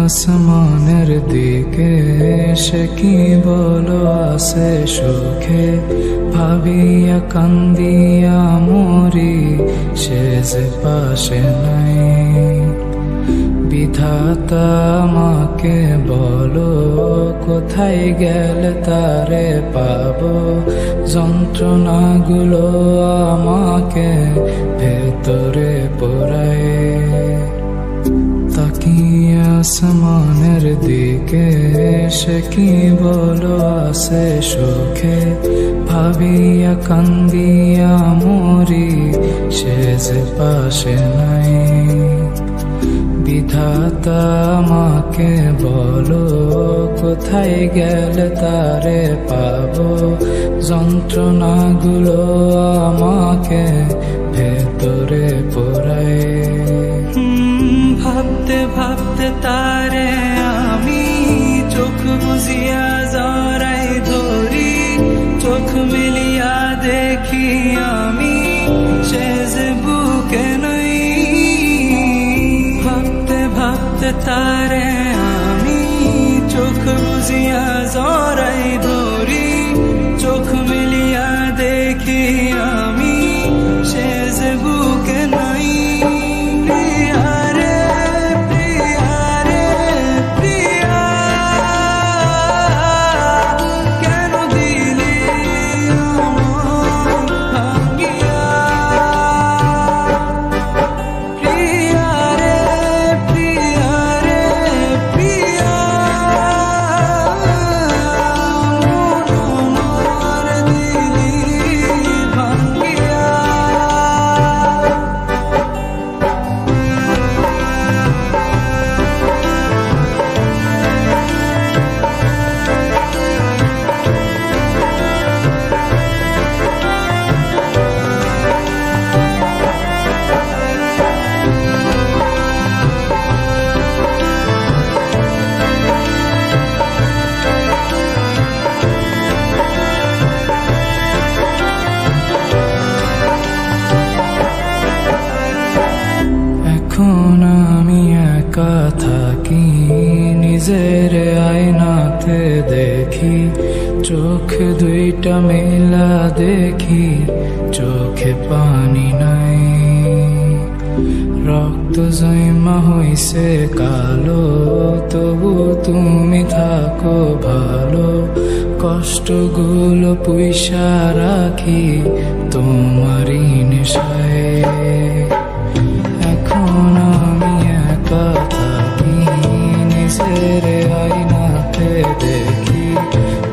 আসমানের দিকে সে কি বলো আসে সুখে, ভাবিয়া কান্দিয়া মরি সে যে পাশে নাই। বিধাতা আমাকে বলো কোথায় গেলে তারে পাবো, যন্ত্রণাগুলো আমাকে ভেতরে পোড়ায়। তাকিয়ে আসমানের দিকে সে কি বলো আসে সুখে, ভাবিয়া কান্দিয়া মরি সে যে পাশে নাই। বিধাতা আমাকে বলো কোথায় গেলে তারে পাবো, যন্ত্রণাগুলো আমাকে ভেতরে পোড়ায়। ভাবতে ভাবতে তারে আমি চোখ বুঝিয়া জড়াই ধরি, চোখ মিলিয়া দেখি আমি সে যে বুকে নাই। ভাবতে ভাবতে তারে আমি চোখ বুঝিয়া জড়াই ধরি, চোখ মিলিয়া দেখি আমি সে যে বুকে নাই। এখন আমি একা থাকি, নিজের আয়নাতে দেখি, চোখ দুইটা মেলা দেখি, চোখে পানি নাই। রক্ত জমা হইছে কালো, তবু তুমি থাকো ভালো, কষ্টগুলো পুইসা রাখি তোমারই নেশায়। এখন আমি একা থাকি, নিজের আয়নাতে দেখি,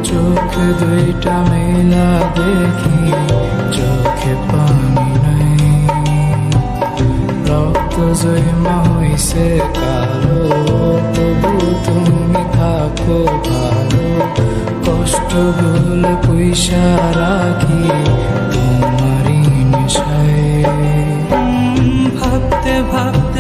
চোখ দুইটা মেলা দেখি, চোখে পানি নাই। রক্ত জমা হইছে কালো, তবু তুমি থাকো ভালো, কষ্টগুলো পুইসা রাখি তোমারই নেশায়। ভাবতে ভাবতে